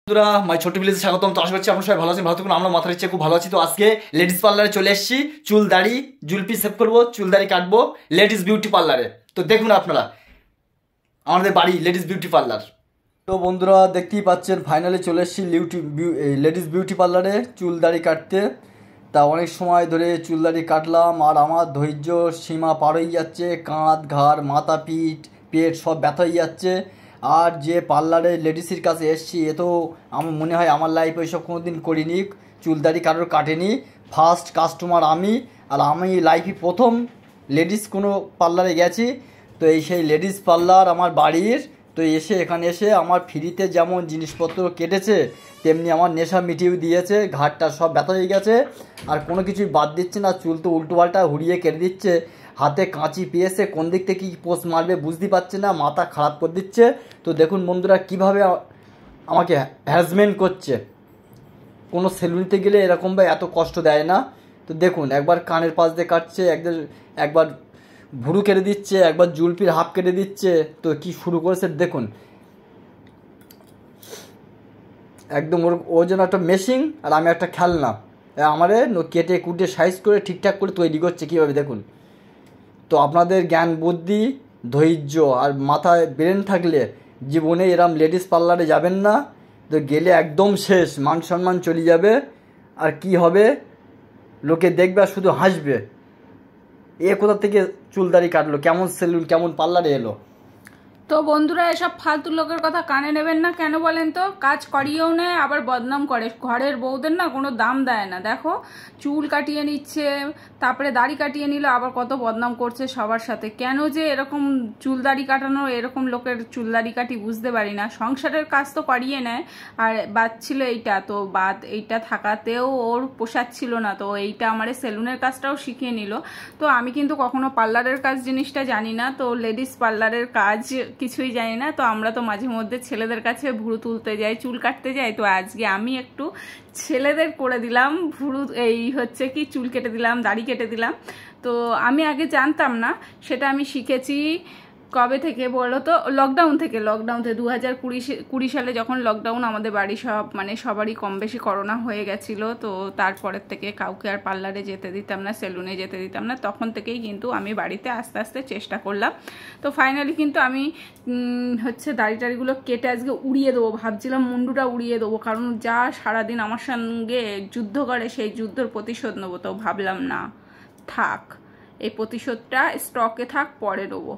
বন্ধুরা মাই ছোট্ট ভিলেজে স্বাগতম। তো আশা করছি আপনারা সবাই ভালো আছেন, ভালো থাকুন। আমরা মাথার ইচ্ছে খুব ভালো আছি। তো আজকে লেডিস পার্লারে চলে এসেছি, চুল দাড়ি জুলপি সেভ করবো, চুল দাড়ি কাটবো লেডিস বিউটি পার্লারে। তো দেখুন আপনারা আমাদের বাড়ি লেডিস বিউটি পার্লার। তো বন্ধুরা দেখতেই পাচ্ছেন ফাইনালি চলে এসেছি লেডিস বিউটি পার্লারে চুল দাড়ি কাটতে। তা অনেক সময় ধরে চুল দাড়ি কাটলাম আর আমার ধৈর্য সীমা পার হয়ে যাচ্ছে, কাঁধ ঘাড় মাথা পেট সব ব্যথা হয়ে যাচ্ছে। আর যে পার্লারে লেডিসের কাছে এসেছি এ তো আমার মনে হয় আমার লাইফে ওইসব কোনো দিন করিনি, চুল দাড়ি কারোর কাটেনি, ফার্স্ট কাস্টমার আমি। আর আমি লাইফে প্রথম লেডিস কোনো পার্লারে গেছি। তো এই সেই লেডিস পার্লার আমার বাড়ির। তো এখানে এসে আমার ফ্রিতে যেমন জিনিসপত্র কেটেছে তেমনি আমার নেশা মিটিয়েও দিয়েছে, ঘাটটা সব ব্যথা হয়ে গেছে আর কোনো কিছুই বাদ দিচ্ছে না। চুল তো উল্টো পাল্টা হুড়িয়ে কেটে দিচ্ছে, হাতে কাঁচি পেয়েছে, কোন দিক থেকে কী পোস্ট মারবে বুঝতে পারছে না, মাথা খারাপ করে দিচ্ছে। তো দেখুন বন্ধুরা কীভাবে আমাকে হ্যারাসমেন্ট করছে। কোনো সেলুনিতে গেলে এরকম বা এত কষ্ট দেয় না। তো দেখুন একবার কানের পাশ দিয়ে কাটছে, একবার ভুরু কেটে দিচ্ছে, একবার জুলপির হাফ কেটে দিচ্ছে। তো কি শুরু করেছে দেখুন, একদম ও যেন একটা মেশিন আর আমি একটা খেলনা। আমারে কেটে কুটে সাইজ করে ঠিকঠাক করে তৈরি করছে কীভাবে দেখুন। তো আপনাদের জ্ঞান বুদ্ধি ধৈর্য আর মাথায় ব্রেন থাকলে জীবনে এরম লেডিস পার্লারে যাবেন না। তো গেলে একদম শেষ, মান সম্মান চলে যাবে। আর কি হবে, লোকে দেখবে আর শুধু হাসবে, এ কোথা থেকে চুল দাড়ি কাটলো, কেমন সেলুন কেমন পার্লারে এলো। তো বন্ধুরা এসব ফালতু লোকের কথা কানে নেবেন না। কেন বলেন তো, কাজ করিয়েও নেয় আবার বদনাম করে। ঘরের বউদের না কোনো দাম দেয় না। দেখো চুল কাটিয়ে নিচ্ছে, তারপরে দাড়ি কাটিয়ে নিল, আবার কত বদনাম করছে সবার সাথে। কেন যে এরকম চুল দাড়ি কাটানো, এরকম লোকের চুল দাড়ি কাটি বুঝতে পারি না। সংসারের কাজ তো করিয়ে নেয়, আর বাদ ছিল এইটা, তো বাদ এইটা থাকাতেও ওর পোষাচ্ছিল না, তো এইটা আমার সেলুনের কাজটাও শিখিয়ে নিল। তো আমি কিন্তু কখনো পার্লারের কাজ জিনিসটা জানি না, তো লেডিস পার্লারের কাজ কিছুই জানি না। তো আমরা তো মাঝে মধ্যে ছেলেদের কাছে ভুরু তুলতে যাই, চুল কাটতে যাই। তো আজকে আমি একটু ছেলেদের করে দিলাম ভুরু, এই হচ্ছে কি চুল কেটে দিলাম, দাড়ি কেটে দিলাম। তো আমি আগে জানতাম না, সেটা আমি শিখেছি কবে থেকে বলো তো, লকডাউন থেকে 2020 সালে যখন লকডাউন, আমাদের বাড়ি সবারই কম বেশি করোনা হয়ে গেছিলো। তো তারপরের থেকে কাউকে আর পার্লারে যেতে দিতাম না, সেলুনে যেতে দিতাম না। তখন থেকেই কিন্তু আমি বাড়িতে আস্তে আস্তে চেষ্টা করলাম। তো ফাইনালি কিন্তু আমি দাড়ি টাড়িগুলো কেটে আজকে উড়িয়ে দেবো ভাবছিলাম, মুন্ডুটা উড়িয়ে দেবো, কারণ যা সারাদিন আমার সঙ্গে যুদ্ধ করে সেই যুদ্ধের প্রতিশোধ নেবো। তো ভাবলাম না, থাক, এই প্রতিশোধটা স্টকে থাক, পরে নেবো।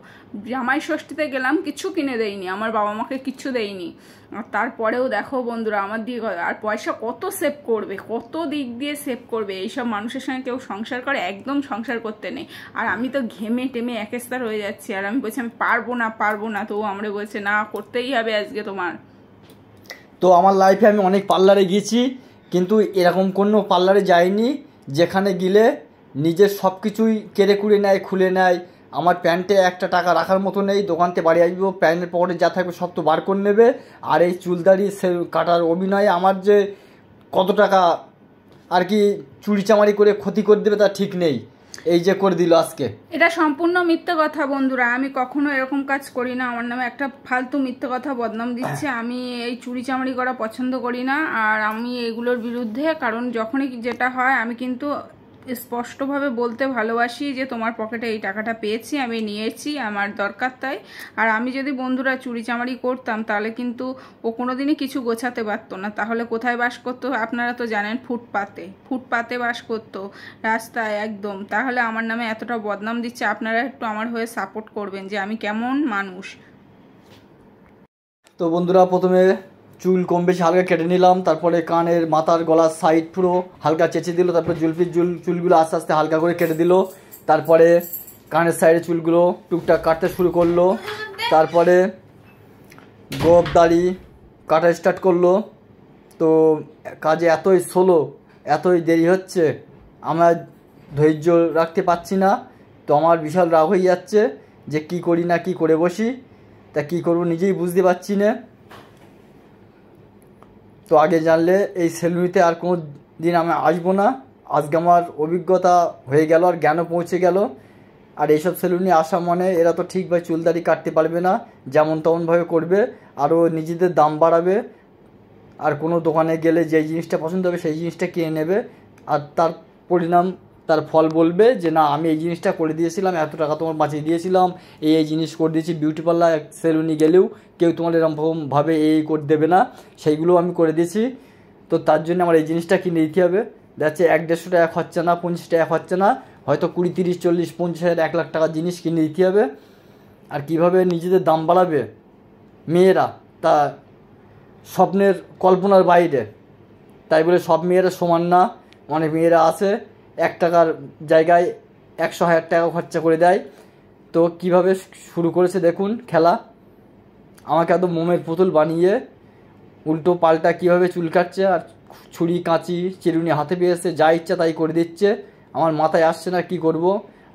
জামাই ষষ্ঠীতে গেলাম, কিছু কিনে দেয়নি, আমার বাবা মাকে কিচ্ছু দেয়নি। আর তারপরেও দেখো বন্ধুরা আমার দিকে, আর পয়সা কত সেভ করবে, কত দিক দিয়ে সেভ করবে। এইসব মানুষের সঙ্গে কেউ সংসার করে, একদম সংসার করতে নেই। আর আমি তো ঘেমে টেমে একেস্তার হয়ে যাচ্ছি, আর আমি বলছি আমি পারবো না। তো আমরা বলছে না, করতেই হবে আজকে তোমার। তো আমার লাইফে আমি অনেক পার্লারে গিয়েছি, কিন্তু এরকম কোনো পার্লারে যাইনি যেখানে গেলে নিজের সব কিছুই কেড়ে কুড়ে নেয়, খুলে নেয়। আমার প্যান্টে একটা টাকা রাখার মতো নেই, দোকানতে বাড়ি আসবো, প্যান্টের পকেটে যা থাকবে সব তো বার করে নেবে। আর এই চুলদাড়ি কাটার অভিনয়ে আমার যে কত টাকা আর কি চুরি চামারি করে ক্ষতি করে দেবে তা ঠিক নেই, এই যে করে দিল আজকে। এটা সম্পূর্ণ মিথ্যে কথা বন্ধুরা, আমি কখনো এরকম কাজ করি না। আমার নামে একটা ফালতু মিথ্যে কথা বদনাম দিচ্ছে। আমি এই চুরি চামারি করা পছন্দ করি না, আর আমি এগুলোর বিরুদ্ধে। কারণ যখনই যেটা হয় আমি কিন্তু স্পষ্টভাবে বলতে ভালোবাসি যে তোমার পকেটে এই টাকাটা পেয়েছি, আমি নিয়েছি, আমার দরকার তাই। আর আমি যদি বন্ধুরা চুরি চামারি করতাম তাহলে কিন্তু ও কোনোদিনই কিছু গোছাতে পারতো না। তাহলে কোথায় বাস করতো আপনারা তো জানেন, ফুটপাতে বাস করতো, রাস্তায় একদম। তাহলে আমার নামে এতটা বদনাম দিচ্ছে, আপনারা একটু আমার হয়ে সাপোর্ট করবেন যে আমি কেমন মানুষ। তো বন্ধুরা প্রথমে চুল কম বেশি হালকা কেটে নিলাম, তারপরে কানের মাথার গলার সাইড পুরো হালকা চেঁচে দিল, তারপরে চুলগুলো আস্তে আস্তে হালকা করে কেটে দিল, তারপরে কানের সাইডে চুলগুলো টুকটাক কাটতে শুরু করলো, তারপরে গোপ দাড়ি কাটা স্টার্ট করলো। তো কাজে এতই স্লো, এতই দেরি হচ্ছে, আমরা ধৈর্য রাখতে পারছি না। তো আমার বিশাল রাগ হয়ে যাচ্ছে যে কি করি না কি করে বসি, তা কী করবো নিজেই বুঝতে পারছি না। তো আগে জানলে এই সেলুনিতে আর কোনো দিন আমি আসবো না। আজকে আমার অভিজ্ঞতা হয়ে গেল আর জ্ঞানও পৌঁছে গেল। আর এইসব সেলুনে আসা মানে এরা তো ঠিকভাবে চুল দাড়ি কাটতে পারবে না, যেমন তেমনভাবে করবে, আরও নিজেদের দাম বাড়াবে। আর কোনো দোকানে গেলে যে জিনিসটা পছন্দ হবে সেই জিনিসটা কিনে নেবে, আর তার পরিণাম তার ফল বলবে যে না আমি এই জিনিসটা করে দিয়েছিলাম, এত টাকা তোমার বাঁচিয়ে দিয়েছিলাম, এই জিনিস করে দিয়েছি। বিউটি পার্লার সেলুনে গেলেও কেউ তোমার এরকমভাবে এই করে দেবে না, সেইগুলো আমি করে দিয়েছি। তো তার জন্য আমার এই জিনিসটা কিনে দিতে হবে। যাচ্ছে 100-150 টাকা খরচা না, 50 টাকা খরচা না, হয়তো 20, 30, 40, 50, 1 লাখ টাকার জিনিস কিনে দিতে হবে। আর কীভাবে নিজেদের দাম বাড়াবে মেয়েরা, তা স্বপ্নের কল্পনার বাইরে। তাই বলে সব মেয়েরা সমান না, অনেক মেয়েরা আছে 1 টাকার জায়গায় 100,000 টাকা খরচা করে দেয়। তো কিভাবে শুরু করেছে দেখুন খেলা, আমাকে একদম মোমের পুতুল বানিয়ে উল্টো পাল্টা কীভাবে চুল কাটছে, আর ছুরি কাঁচি চিরুনি হাতে পেয়েছে, যা ইচ্ছা তাই করে দিচ্ছে। আমার মাথায় আসছে না কি করব,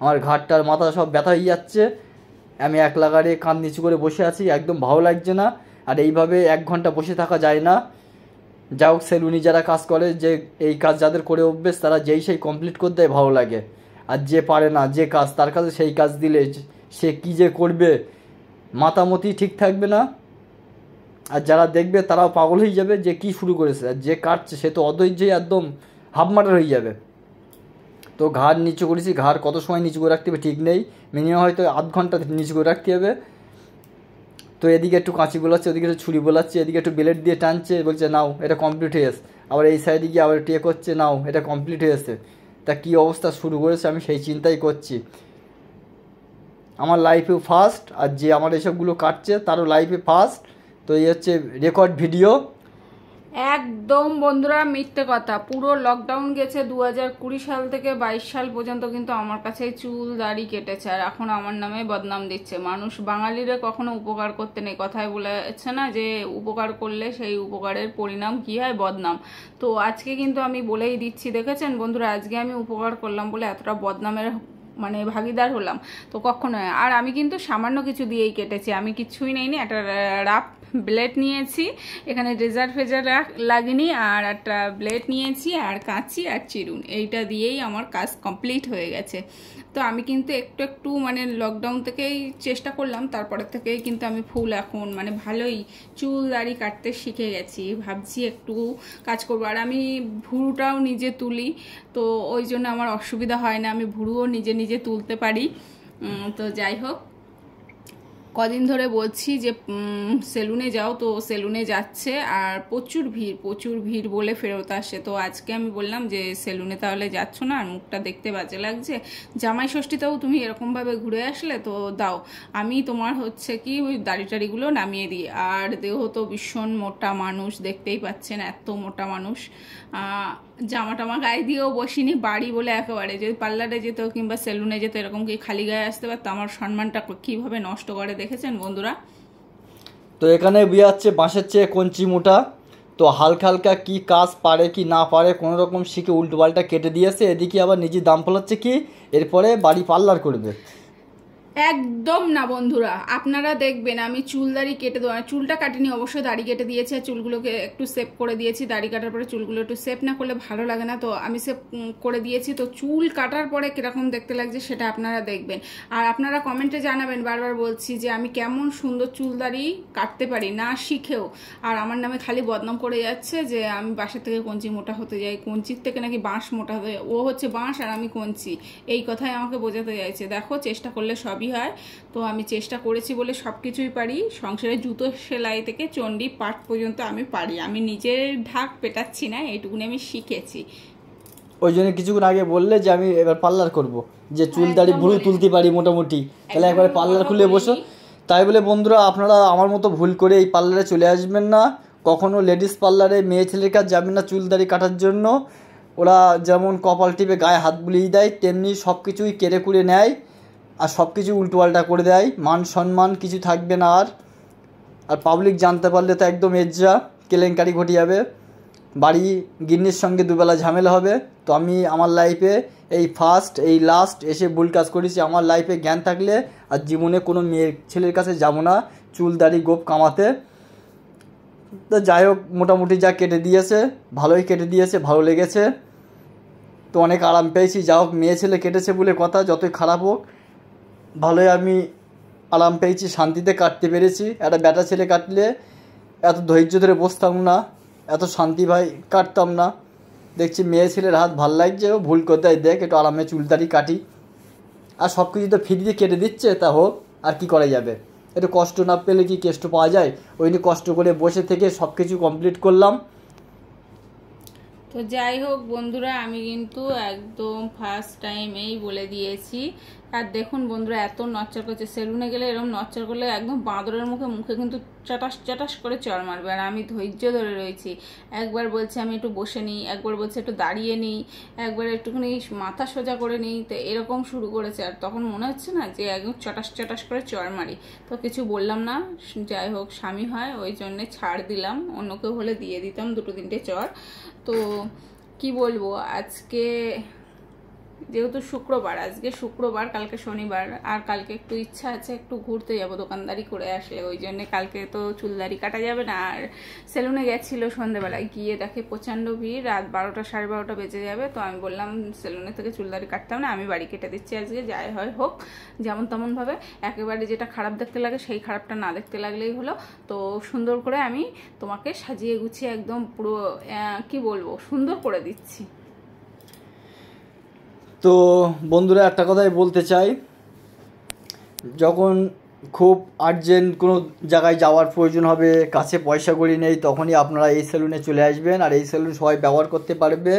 আমার ঘাটটার মাথা সব ব্যথা হয়ে যাচ্ছে। আমি এক লাগারে কাঁধ নিচু করে বসে আছি, একদম ভালো লাগছে না। আর এইভাবে 1 ঘন্টা বসে থাকা যায় না। যা হোক সেলুনি যারা কাজ করে, যে এই কাজ যাদের করে অভ্যেস, তারা যেই সেই কমপ্লিট করতে ভালো লাগে। আর যে পারে না, যে কাজ তার কাছে সেই কাজ দিলে সে কী যে করবে, মাতামতি ঠিক থাকবে না। আর যারা দেখবে তারাও পাগল হয়ে যাবে যে কি শুরু করেছে, আর যে কাটছে সে তো অধৈর্যই একদম হাফমাটার হয়ে যাবে। তো ঘাড় নিচু করেছি, ঘাড় কত সময় নিচু করে রাখতে হবে ঠিক নেই, মিনিমাম হয়তো আধ ঘন্টা নিচু করে রাখতে হবে। তো এদিকে একটু কাঁচি বোলাচ্ছে, ওদিকে একটু ছুরি বোলাচ্ছে, এদিকে একটু ব্লেড দিয়ে টানছে, বলছে নাও এটা কমপ্লিট হয়ে এসে, আবার এই সাইডে গিয়ে আবার টিয়ে করছে নাও এটা কমপ্লিট হয়ে এসে। তা কী অবস্থা শুরু করেছে আমি সেই চিন্তাই করছি। আমার লাইফেও ফার্স্ট, আর যে আমার এসবগুলো কাটছে তারও লাইফে ফার্স্ট। তো এই হচ্ছে রেকর্ড ভিডিও। একদম বন্ধুরা মিথ্যে কথা, পুরো লকডাউন গেছে 2020 সাল থেকে 22 সাল পর্যন্ত কিন্তু আমার কাছে চুল দাড়ি কেটেছে, আর এখন আমার নামে বদনাম দিচ্ছে মানুষ। বাঙালিরা কখনো উপকার করতে নেই, কথায় বলেছে না যে উপকার করলে সেই উপকারের পরিণাম কি হয়, বদনাম। তো আজকে কিন্তু আমি বলেই দিচ্ছি, দেখেছেন বন্ধুরা, আজকে আমি উপকার করলাম বলে এতটা বদনামের মানে ভাগিদার হলাম তো কখনো। আর আমি কিন্তু সামান্য কিছু দিয়েই কেটেছি, আমি কিছুই নেইনি, একটা রাফ ব্লেড নিয়েছি, এখানে রেজার ফেজার লাগেনি, আর একটা ব্লেড নিয়েছি আর কাঁচি আর চিরুন, এইটা দিয়েই আমার কাজ কমপ্লিট হয়ে গেছে। তো আমি কিন্তু একটু একটু মানে লকডাউন থেকেই চেষ্টা করলাম, তারপরে থেকেই কিন্তু আমি ফুল এখন মানে ভালোই চুল দাড়ি কাটতে শিখে গেছি, ভাবছি একটু কাজ করবো। আর আমি ভুরুটাও নিজে তুলি, তো ওই জন্য আমার অসুবিধা হয় না, আমি ভুরুও নিজে নিজে তুলতে পারি। তো যাই হোক, কদিন ধরে বলছি যে সেলুনে যাও, তো সেলুনে যাচ্ছে, আর প্রচুর ভিড় বলে ফেরত আসে। তো আজকে আমি বললাম যে সেলুনে তাহলে যাচ্ছ না, আর মুখটা দেখতে বাজে লাগছে, জামাই ষষ্ঠীতেও তুমি এরকমভাবে ঘুরে আসলে, তো দাও আমি তোমার হচ্ছে কি ওই দাড়ি টাড়িগুলো নামিয়ে দিই। আর দেহ তো ভীষণ মোটা মানুষ, দেখতেই পাচ্ছেন এত মোটা মানুষ, জামা টামা গায়ে দিয়েও বসিনি, বাড়ি বলে একেবারে। যদি পার্লারে যেত কিংবা সেলুনে যেত এরকম কি খালি গায়ে আসতে পারতো, আমার সম্মানটা কীভাবে নষ্ট করে দেখেছেন বন্ধুরা। তো এখানে বিয়াচ্ছে বাঁশের চেয়ে কঞ্চি মোটা, তো হালকা হালকা কি কাজ পারে কি না পারে কোনো রকম শিখে উল্টো পাল্টা কেটে দিয়েছে, এদিকে আবার নিজে দাম ফলাচ্ছে কি, এরপরে বাড়ি পার্লার করবে। একদম না বন্ধুরা, আপনারা দেখবেন আমি চুল দাড়ি কেটে দেবো, চুলটা কাটিনি অবশ্যই, দাড়ি কেটে দিয়েছি, চুলগুলোকে একটু সেভ করে দিয়েছি। দাড়ি কাটার পরে চুলগুলো একটু সেভ না করলে ভালো লাগে না, তো আমি সেভ করে দিয়েছি। তো চুল কাটার পরে কিরকম দেখতে লাগছে সেটা আপনারা দেখবেন, আর আপনারা কমেন্টে জানাবেন। বারবার বলছি যে আমি কেমন সুন্দর চুল দাড়ি কাটতে পারি না শিখেও, আর আমার নামে খালি বদনাম করে যাচ্ছে যে আমি বাসা থেকে কঞ্চি মোটা হতে যাই, কঞ্চির থেকে নাকি বাঁশ মোটা হতে যায়, ও হচ্ছে বাঁশ আর আমি কঞ্চি, এই কথাই আমাকে বোঝাতে চাইছে। দেখো চেষ্টা করলে সবই হয়, তো আমি চেষ্টা করেছি বলে সব কিছুই পারি, সংসারে জুতো সেলাই থেকে চণ্ডী পাঠ পর্যন্ত আমি পারি, আমি নিজের ঢাক পেটাচ্ছি না, এইটুকুনি আমি শিখেছি। ওই জন্য কিছুক্ষণ আগে বললে যে আমি এবার পার্লার করব, যে চুল দাড়ি ভুরু তুলতে পারি মোটামুটি, তাহলে একবারে পার্লার খুলে বসো। তাই বলে বন্ধুরা আপনারা আমার মতো ভুল করে এই পার্লারে চলে আসবেন না, কখনো লেডিস পার্লারে মেয়ে ছেলের কাছে যাবেন না চুল দাড়ি কাটার জন্য। ওরা যেমন কপাল টিপে গায়ে হাত বুলিয়ে দেয়, তেমনি সব কিছুই কেড়ে কুড়ে নেয়, আর সব কিছু উল্টোপাল্টা করে দেয়, মান সম্মান কিছু থাকবে না। আর পাবলিক জানতে পারলে তো একদম এজ্জা কেলেঙ্কারি ঘটে যাবে, বাড়ি গিন্নির সঙ্গে দুবেলা ঝামেলা হবে। তো আমি আমার লাইফে এই ফার্স্ট এই লাস্ট এসে ভুল কাজ করেছি, আমার লাইফে জ্ঞান থাকলে আর জীবনে কোনো মেয়ের ছেলের কাছে যাবো না চুল দাড়ি গোপ কামাতে। তো যাই হোক, মোটামুটি যা কেটে দিয়েছে ভালোই কেটে দিয়েছে, ভালো লেগেছে, তো অনেক আরাম পেয়েছি। যা হোক মেয়ে ছেলে কেটেছে বলে কথা, যতই খারাপ হোক ভালোই আমি আরাম পেয়েছি, শান্তিতে কাটতে পেরেছি। একটা ব্যাটা ছেলে কাটলে এত ধৈর্য ধরে বসতাম না, এত শান্তি ভাই কাটতাম না। দেখছি মেয়ে ছেলের হাত ভাল লাগছে, ও ভুল করতে দেখ একটু আরামে চুলদারি কাটি। আর সব কিছু তো ফ্রিতে কেটে দিচ্ছে, তা হোক, আর কি করা যাবে। একটু কষ্ট না পেলে কি কেষ্ট পাওয়া যায়। ওই নিয়ে কষ্ট করে বসে থেকে সব কিছু কমপ্লিট করলাম। তো যাই হোক বন্ধুরা, আমি কিন্তু একদম ফার্স্ট টাইমেই বলে দিয়েছি। আর দেখুন বন্ধুরা, এত নচ্চর করছে। সেলুনে গেলে এরকম নচ্চর করলে একদম বাঁদরের মুখে কিন্তু চাটাস চাটাস করে চড় মারবে। আর আমি ধৈর্য ধরে রয়েছি। একবার বলছে আমি একটু বসে নিই, একবার বলছে একটু দাঁড়িয়ে নিই, একবার একটুখানি মাথা সোজা করে নিই। তো এরকম শুরু করেছে। আর তখন মনে হচ্ছে না যে একদম চটাস চটাস করে চড় মারি। তো কিছু বললাম না। যাই হোক, স্বামী হয় ওই জন্যে ছাড় দিলাম। অন্য কেউ হলে দিয়ে দিতাম দুটো তিনটে চড়। তো কি বলবো, আজকে যেহেতু শুক্রবার, আজকে শুক্রবার, কালকে শনিবার, আর কালকে একটু ইচ্ছা আছে একটু ঘুরতে যাব, দোকানদারি করে আসলে। ওই জন্যে কালকে তো চুলদারি কাটা যাবে না। আর সেলুনে গেছিলো সন্ধ্যেবেলায়, গিয়ে দেখে প্রচণ্ড ভিড়, রাত 12টা 12:30 বেজে যাবে। তো আমি বললাম সেলুনে থেকে চুলদারি কাটতাম না, আমি বাড়ি কেটে দিচ্ছি আজকে, যাই হয় হোক, যেমন তেমনভাবে। একেবারে যেটা খারাপ দেখতে লাগে সেই খারাপটা না দেখতে লাগলেই হলো। তো সুন্দর করে আমি তোমাকে সাজিয়ে গুছিয়ে একদম পুরো কি বলবো, সুন্দর করে দিচ্ছি। তো বন্ধুরা, একটা কথাই বলতে চাই, যখন খুব আর্জেন্ট কোনো জায়গায় যাওয়ার প্রয়োজন হবে, কাছে পয়সা কড়ি নেই, তখনই আপনারা এই সেলুনে চলে আসবেন। আর এই সেলুন সবাই ব্যবহার করতে পারবে।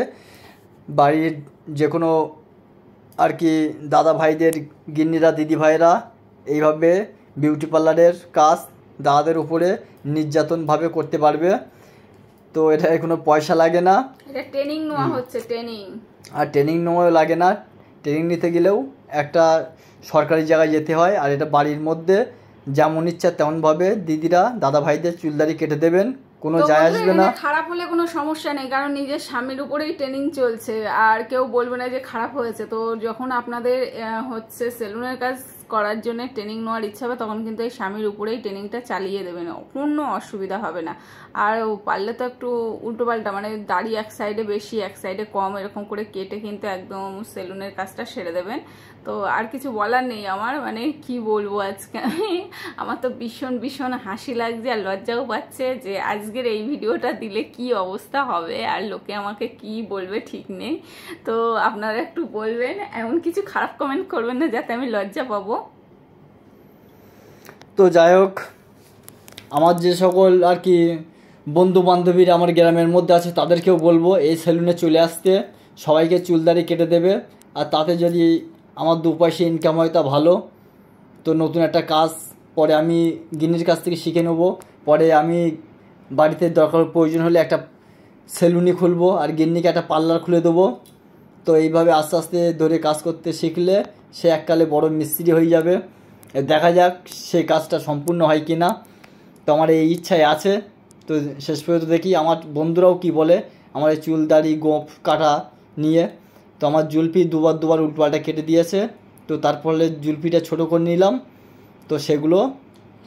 বাড়ির যে কোনো আর কি দাদা ভাইদের, গিন্নিরা, দিদি ভাইরা এইভাবে বিউটি পার্লারের কাজ দাদাদের উপরে নির্যাতনভাবে করতে পারবে। তো এটা কোনো পয়সা লাগে না, এটা ট্রেনিং নেওয়া হচ্ছে, ট্রেনিং। আর ট্রেনিং নেওয়া লাগে না। ট্রেনিং নিতে গেলেও একটা সরকারি জায়গায় যেতে হয়। আর এটা বাড়ির মধ্যে যেমন ইচ্ছা তেমনভাবে দিদিরা দাদা ভাইদের চুলদারি কেটে দেবেন, কোনো যায় আসবে না। খারাপ হলে কোনো সমস্যা নেই, কারণ নিজের স্বামীর উপরেই ট্রেনিং চলছে, আর কেউ বলবে না যে খারাপ হয়েছে। তো যখন আপনাদের হচ্ছে সেলুনের কাজ করার জন্য ট্রেনিং নেওয়ার ইচ্ছা হবে, তখন কিন্তু এই স্বামীর উপরেই ট্রেনিংটা চালিয়ে দেবেন, কোনো অসুবিধা হবে না। আর পারলে তো একটু উল্টোপাল্টা, মানে দাড়ি এক সাইডে বেশি এক সাইডে কম এরকম করে কেটে কিন্তু একদম সেলুনের কাজটা সেরে দেবেন। তো আর কিছু বলার নেই আমার, মানে কি বলবো আজকে আমার তো ভীষণ ভীষণ হাসি লাগছে আর লজ্জাও পাচ্ছে যে আজকের এই ভিডিওটা দিলে কি অবস্থা হবে আর লোকে আমাকে কি বলবে ঠিক নেই। তো আপনারা একটু বলবেন, এমন কিছু খারাপ কমেন্ট করবেন না যাতে আমি লজ্জা পাবো। তো যাই হোক, আমার যে সকল আর কি বন্ধু বান্ধবীরা আমার গ্রামের মধ্যে আছে তাদেরকেও বলবো এই সেলুনে চলে আসতে, সবাইকে চুলদারি কেটে দেবে। আর তাতে যদি আমার 2 পয়সা ইনকাম হয় তা ভালো। তো নতুন একটা কাজ পরে আমি গিন্নির কাছ থেকে শিখে নেবো। পরে আমি বাড়িতে দরকার প্রয়োজন হলে একটা সেলুনই খুলবো আর গিন্নিকে একটা পার্লার খুলে দেবো। তো এইভাবে আস্তে আস্তে ধরে কাজ করতে শিখলে সে এককালে বড় মিস্ত্রি হয়ে যাবে। দেখা যাক সেই কাজটা সম্পূর্ণ হয় কি না। তো আমার এই ইচ্ছায় আছে। তো শেষ পর্যন্ত দেখি আমার বন্ধুরাও কি বলে আমার এই চুল দাড়ি গোঁফ কাটা নিয়ে। তো আমার জুলপি দুবার উল্টোপাল্টা কেটে দিয়েছে। তো তার ফলে জুলপিটা ছোটো করে নিলাম। তো সেগুলো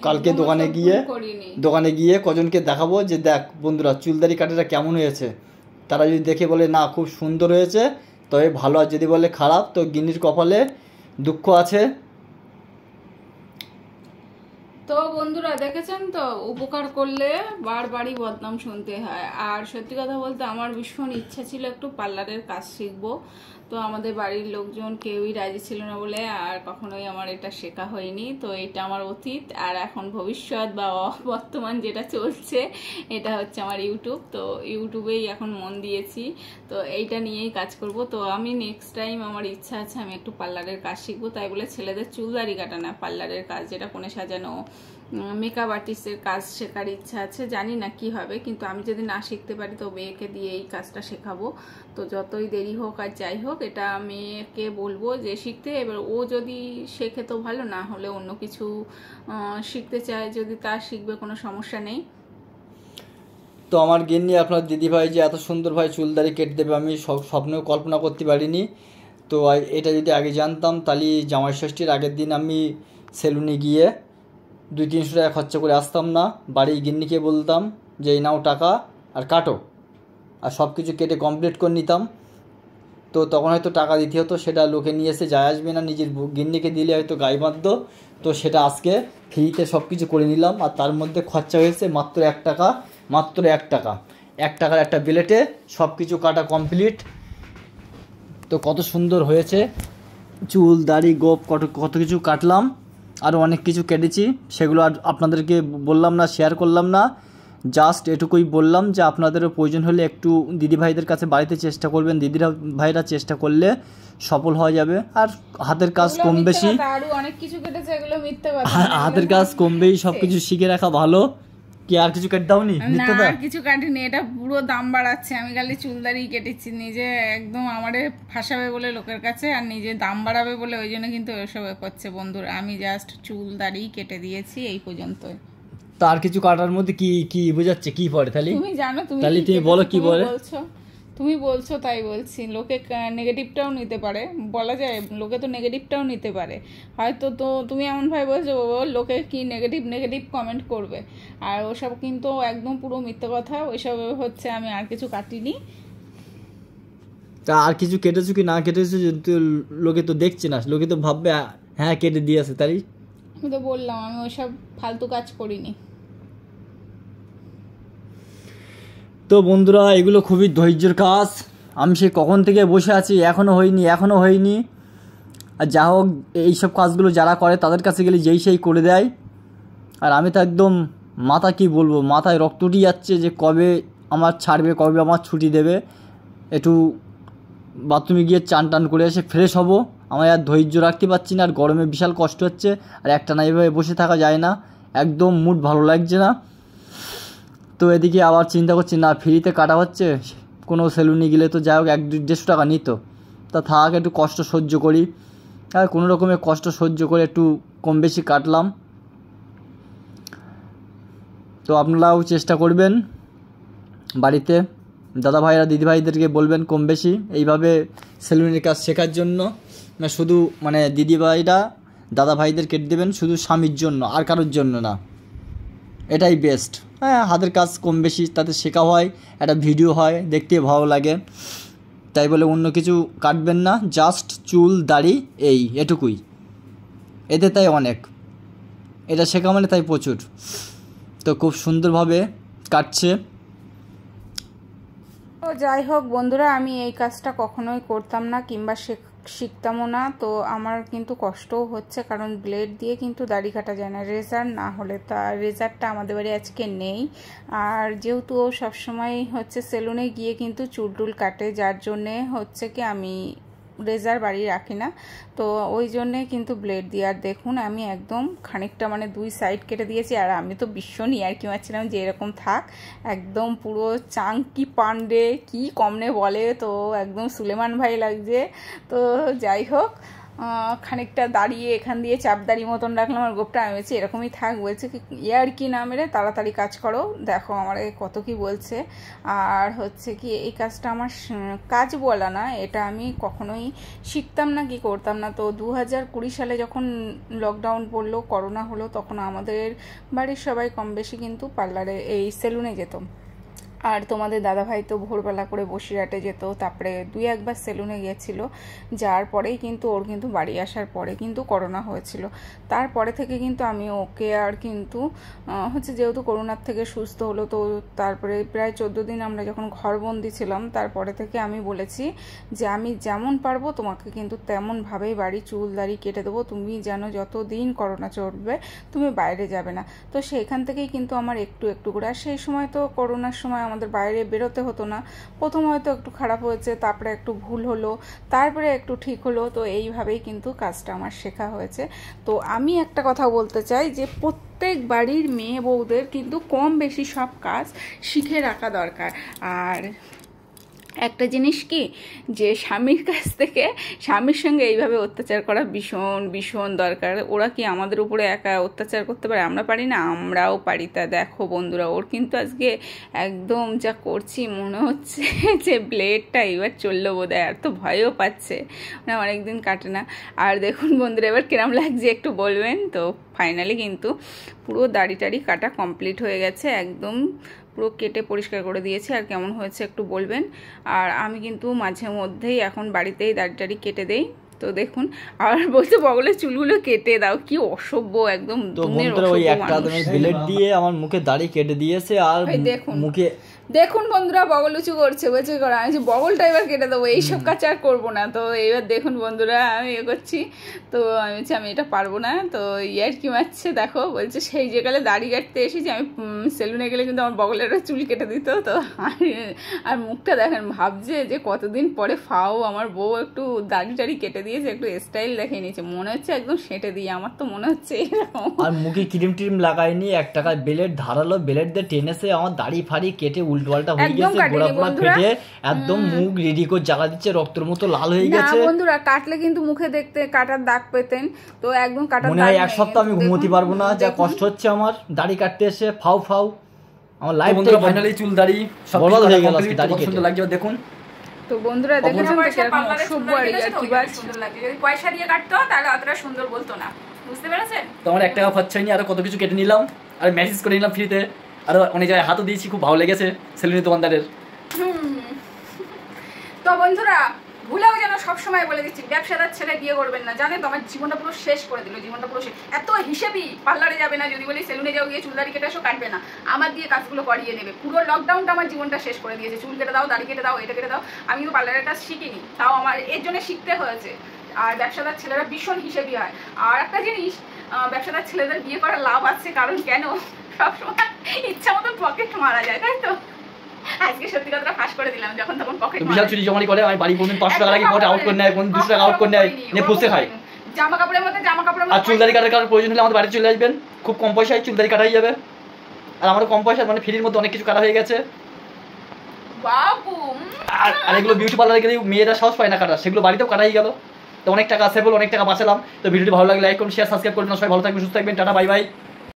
কালকে দোকানে গিয়ে কজনকে দেখাবো যে দেখ বন্ধুরা চুলদারি কাটাটা কেমন হয়েছে। তারা যদি দেখে বলে না খুব সুন্দর হয়েছে তবে ভালো, আর যদি বলে খারাপ তো গিন্নির কপালে দুঃখ আছে। তো বন্ধুরা দেখেছেন তো, উপকার করলে বারবারই বদনাম শুনতে হয়। আর সত্যি কথা বলতে আমার ভীষণ ইচ্ছা ছিল একটু পার্লারের কাজ শিখবো। তো আমাদের বাড়ির লোকজন কেউই রাজি ছিল না বলে আর কখনোই আমার এটা শেখা হয়নি। তো এটা আমার অতীত, আর এখন ভবিষ্যৎ বা বর্তমান যেটা চলছে এটা হচ্ছে আমার ইউটিউব। তো ইউটিউবেই এখন মন দিয়েছি। তো এইটা নিয়েই কাজ করব। তো আমি নেক্সট টাইম আমার ইচ্ছা আছে আমি একটু পার্লারের কাজ শিখবো। তাই বলে ছেলেদের চুলদারি কাটা না, পার্লারের কাজ যেটা কোণে সাজানো, মেকআপ আর্টিস্টের কাজ শেখার ইচ্ছা আছে। জানি না কি হবে, কিন্তু আমি যদি না শিখতে পারি তো মেয়েকে দিয়ে এই কাজটা শেখাবো। তো যতই দেরি হোক আর যাই হোক এটা মেয়েকে বলবো যে শিখতে। এবার ও যদি শেখে তো ভালো, না হলে অন্য কিছু শিখতে চায় যদি তা শিখবে, কোনো সমস্যা নেই। তো আমার গিন্নি আপনার দিদিভাই যে এত সুন্দর ভাই চুলদারি কেটে দেবে আমি স্বপ্নেও কল্পনা করতে পারিনি। তো এটা যদি আগে জানতাম তাহলে জামাই ষষ্ঠীর আগের দিন আমি সেলুনে গিয়ে 200-300 টাকা খরচা করে আসতাম না। বাড়ি গিন্নিকে বলতাম যে এই নাও টাকা আর কাটো, আর সব কিছু কেটে কমপ্লিট করে নিতাম। তো তখন হয়তো টাকা দিতে হতো, সেটা লোকে নিয়ে এসে যায় আসবে না, নিজের গিন্নিকে দিলে হয়তো গায়ে বাঁধত। তো সেটা আজকে ফ্রিতে সব কিছু করে নিলাম। আর তার মধ্যে খরচা হয়েছে মাত্র 1 টাকা, মাত্র 1 টাকা। 1 টাকার একটা ব্লেটে সব কিছু কাটা কমপ্লিট। তো কত সুন্দর হয়েছে, চুল দাড়ি গোপ কত কিছু কাটলাম, আরও অনেক কিছু কেটেছি, সেগুলো আর আপনাদেরকে বললাম না, শেয়ার করলাম না। জাস্ট এটুকুই বললাম যে আপনাদেরও প্রয়োজন হলে একটু দিদিভাইদের কাছে বাড়িতে চেষ্টা করবেন, দিদিরা ভাইরা চেষ্টা করলে সফল হওয়া যাবে। আর হাতের কাজ কম বেশি, হাতের কাজ কম বেশি সব কিছু শিখে রাখা ভালো। কি আর কিছু কেটে দাওনি? না কিছু কাটিনি, এটা পুরো দাম বাড়াচ্ছে। আমি খালি চুলদারি কেটেছি, নিজে একদম আমারে ফাঁসাবে বলে লোকের কাছে, আর নিজে দাম বাড়াবে বলে ওই জন্য কিন্তু ওইসব করছে বন্ধুরা। আমি জাস্ট চুলদারি কেটে দিয়েছি এই পর্যন্ত। তার কিছু কাটার মধ্যে কি কি বোঝাচ্ছে, কি পড়ে? তুমি জানো, তুমি বলো কি বলে বলছো, তুমি বলছো তাই বলছি। লোকে নেগেটিভটাও নিতে পারে, বলা যায় লোকে তো নেগেটিভটাও নিতে পারে হয়তো। তো তুমি এমনভাবে বলছো লোকে কি নেগেটিভ কমেন্ট করবে, আর ওসব কিন্তু একদম পুরো মিথ্যে কথা। ওইসব হচ্ছে আমি আর কিছু কাটিনি। তা আর কিছু কেটেছো কি না কেটেছো লোকে তো দেখছে না, লোকে তো ভাববে হ্যাঁ কেটে দিয়েছে। তাই আমি তো বললাম আমি ওইসব ফালতু কাজ করিনি। তো বন্ধুরা এগুলো খুবই ধৈর্যের কাজ। আমি সে কখন থেকে বসে আছি, এখনও হয়নি। আর যা হোক, এইসব কাজগুলো যারা করে তাদের কাছে গেলে যেই সেই করে দেয়। আর আমি তো একদম মাথায় রক্ত উঠে যাচ্ছে যে কবে আমার ছাড়বে, কবে আমার ছুটি দেবে। একটু বাথরুমে গিয়ে চান করে এসে ফ্রেশ হব। আমার আর ধৈর্য রাখতে পারছি না, আর গরমে বিশাল কষ্ট হচ্ছে, আর একটা না এভাবে বসে থাকা যায় না, একদম মুড ভালো লাগছে না। তো এদিকে আবার চিন্তা করছি না ফ্রিতে কাটা হচ্ছে, কোনো সেলুনে গেলে তো যাই হোক 100-150 টাকা নিত, তা থাক একটু কষ্ট সহ্য করি। আর কোনো রকমের কষ্ট সহ্য করে একটু কম বেশি কাটলাম। তো আপনারাও চেষ্টা করবেন বাড়িতে, দাদা ভাইরা দিদি ভাইদেরকে বলবেন কম বেশি এইভাবে সেলুনের কাজ শেখার জন্য। না শুধু দিদি ভাইরা দাদা ভাইদের কেটে দেবেন শুধু স্বামীর জন্য, আর কারোর জন্য না, এটাই বেস্ট। হ্যাঁ হাতের কাজ কম বেশি তাতে শেখা হয়, একটা ভিডিও হয়, দেখতে ভালো লাগে, তাই বলে অন্য কিছু কাটবেন না। জাস্ট চুল দাড়ি এটুকুই, এতে তাই অনেক, এটা শেখা তাই প্রচুর। তো খুব সুন্দরভাবে কাটছে। তো যাই হোক বন্ধুরা, আমি এই কাজটা কখনোই করতাম না কিংবা শিখতামও না। তো আমার কিন্তু কষ্টও হচ্ছে, কারণ ব্লেড দিয়ে কিন্তু দাড়ি কাটা যায় না রেজার না হলে। তা রেজারটা আমাদের বাড়ি আজকে নেই, আর যেহেতু ও সবসময় হচ্ছে সেলুনে গিয়ে কিন্তু চুল টুল কাটে, যার জন্যে হচ্ছে কি আমি রেজার বাড়ি রাখি না, তো ওই জন্যে কিন্তু ব্লেড দিয়ে। আর দেখুন আমি একদম খানিকটা 2 সাইড কেটে দিয়েছি, আর আমি তো ভীষণই আর কি মারছিলাম যে এরকম থাক, একদম পুরো চাঙ্কি পান্ডে কি কমনে বলে, তো একদম সুলেমান ভাই লাগছে। তো যাই হোক, খানিকটা দাঁড়িয়ে এখান দিয়ে চাপদাড়ি মতন রাখলাম, আর গোপটা আমি বলছি এরকমই থাক, বলছে কি আর কি না মেরে তাড়াতাড়ি কাজ করো, দেখো আমার কত কি বলছে। আর হচ্ছে কি এই কাজটা আমার কাজ বলা না, এটা আমি কখনোই শিখতাম না কি করতাম না। তো 2020 সালে যখন লকডাউন পড়লো, করোনা হলো, তখন আমাদের বাড়ির সবাই কম বেশি কিন্তু পার্লারে এই সেলুনে যেত। আর তোমাদের দাদাভাই তো ভোরবেলা করে বসিরহাটে যেত, তারপরে 2-1বার সেলুনে গিয়েছিল, যার পরেই কিন্তু ওর কিন্তু বাড়ি আসার পরে কিন্তু করোনা হয়েছিল। তারপরে থেকে কিন্তু আমি ওকে আর কিন্তু হচ্ছে যেহেতু করোনার থেকে সুস্থ হলো, তো তারপরে প্রায় 14 দিন আমরা যখন ঘরবন্দি ছিলাম, তারপরে থেকে আমি বলেছি যে আমি যেমন পারবো তোমাকে কিন্তু তেমনভাবেই বাড়ি চুল দাড়ি কেটে দেবো, তুমি যেন যতদিন করোনা চলবে তুমি বাইরে যাবে না। তো সেখান থেকেই কিন্তু আমার একটু একটু করে, আর সেই সময় তো করোনার সময় আমাদের বাইরে বেরোতে হতো না। প্রথম হয়তো একটু খারাপ হয়েছে, তারপরে একটু ভুল হলো, তারপরে একটু ঠিক হলো। তো এইভাবেই কিন্তু কাজটা আমার শেখা হয়েছে। তো আমি একটা কথা বলতে চাই যে প্রত্যেক বাড়ির মেয়ে বউদের কিন্তু কম বেশি সব কাজ শিখে রাখা দরকার। আর একটা জিনিস কি, যে স্বামীর কাছ থেকে স্বামীর সঙ্গে এইভাবে অত্যাচার করা ভীষণ ভীষণ দরকার। ওরা কি আমাদের উপরে একা অত্যাচার করতে পারে? আমরা পারি না? আমরাও পারি। তা দেখো বন্ধুরা, ওর কিন্তু আজকে একদম যা করছি মনে হচ্ছে যে ব্লেডটা এবার চললো বোধহয়, আর তো ভয়ও পাচ্ছে, অনেকদিন কাটে না। আর দেখুন বন্ধুরা এবার কিরম লাগছে একটু বলবেন। তো ফাইনালি কিন্তু পুরো দাড়ি টাড়ি কাটা কমপ্লিট হয়ে গেছে, একদম পুরো কেটে পরিষ্কার করে দিয়েছি। আর কেমন হয়েছে একটু বলবেন। আর আমি কিন্তু মাঝে মধ্যেই এখন বাড়িতেই দাড়ি টাড়ি কেটে দেই। তো দেখুন, আর বলতে বগলের চুলগুলো কেটে দাও, কি অসভ্য একদম। তো বন্ধুরা ওই একটা ব্লেড দিয়ে আমার মুখে দাড়ি কেটে দিয়েছে, আর মুখে দেখুন বন্ধুরা বগল উঁচু করছে বলছে করা, আমি বগলটা এবার কেটে দেবো, এইসব কাজ আর করবো না। তো এবার দেখুন বন্ধুরা আমি করছি, তো আমি বলছি আমি এটা পারবো না। তো ইয়ার কি মারছে দেখো, বলছে সেই যেকালে দাড়ি কাটতে এসেছি আমি সেলুনে গেলে কিন্তু আমার বগলের চুল কেটে দিত। তো আর মুখটা দেখেন ভাবছে যে কতদিন পরে ফাও আমার বউ একটু দাড়ি টাড়ি কেটে দিয়েছে, একটু স্টাইল দেখে নিয়েছে, মনে হচ্ছে একদম সেঁটে দিয়ে, আমার তো মনে হচ্ছে এরকম। আর মুখে ক্রিম টিম লাগাইনি, 1 টাকার ব্লেড ধারালো ব্লেড দিয়ে টেনেছে আমার দাড়ি ফাড়ি কেটে উল্টো পাল্টা হয়ে গেছে, গোড়া পোড়া ফেটে একদম মুখ রেডি করে জ্বালা দিচ্ছে, রক্তের মতো লাল হয়ে গেছে। বন্ধুরা কাটলে কিন্তু মুখে দেখতে কাটার দাগ পেতেন, তো একদম কাটার মনে হয় 1 সপ্তাহ আমি ঘুমোতে পারবো না, যা কষ্ট হচ্ছে আমার দাড়ি কাটতে এসে ফাউ ফাউ আমার লাইফ। বন্ধুরা ফাইনালি চুল দাড়ি সব বড় হয়ে গেল, দাড়ি কেটে সুন্দর লাগছে দেখুন। তো বন্ধুরা দেখেছেন তো কিরকম অসভ্য আর কি বাজ সুন্দর লাগে, যদি পয়সা দিয়ে কাটতো তাহলে অতটা সুন্দর বলতো না, বুঝতে পেরেছেন? তো আমার 1 টাকা খরচা হয়নি, আরো কত কিছু কেটে নিলাম আর ম্যাসেজ করে নিলাম ফ্রিতে, আর অনেক জায়গায় হাতও দিয়েছি, খুব ভালো লেগেছে সেলুনের দোকানদারের। তো বন্ধুরা ভুলেও যেন সবসময় বলে দিচ্ছি ব্যবসাদার ছেলে বিয়ে করবেন না, জানেন তো আমার জীবনটা পুরো শেষ করে দিল, জীবনটা পুরো শেষ। এত হিসেবি পার্লারে যাবে না, যদি বলি সেলুনে যাও গিয়ে চুল দাড়ি কেটে এসো, কাটবে না, আমার দিয়ে কাজগুলো করিয়ে নেবে। পুরো লকডাউনটা আমার জীবনটা শেষ করে দিয়েছে, চুল কেটে দাও, দাড়ি কেটে দাও, এটা কেটে দাও। আমি কিন্তু পার্লারের কাজ শিখিনি, তাও আমার এর জন্য শিখতে হয়েছে। আর ব্যবসাদার ছেলেরা ভীষণ হিসেবি হয়। আর একটা জিনিস, ব্যবসাদার ছেলেদের বিয়ে করার লাভ আছে, কারণ কেন সবসময় ইচ্ছা মতন পকেট মারা যায়, তাই তো? আজকে সত্যি কথাটা ফাঁস করে দিলাম, যখন তখন পকেট বিশাল চুরি জমানি করে, আমি বাড়ি কোনদিন 500 টাকা লাগে পকেট আউট করে নেয়, কোন 200 টাকা আউট করে নেয়, নিয়ে ফুসে খায়। জামা কাপড়ের মধ্যে আর চুল দাড়ি কাটার প্রয়োজন হলে আমাদের বাড়ি চলে আসবেন, খুব কম পয়সায় চুল দাড়ি কাটাই যাবে। আর আমারও কম পয়সা, মানে ফ্রির মধ্যে অনেক কিছু কাটা হয়ে গেছে। বাবু আর এগুলো বিউটি পার্লারে গেলে মেয়েরা সাহস পায় না কাটা, সেগুলো বাড়িতেও কাটাই গেল। তো অনেক টাকা সেভ হলো, অনেক টাকা বাঁচালাম। তো ভিডিওটি ভালো লাগলে লাইক করুন, শেয়ার, সাবস্ক্রাইব করবেন। সবাই ভালো থাকবেন, সুস্থ থাকবেন, টাটা বাই বাই।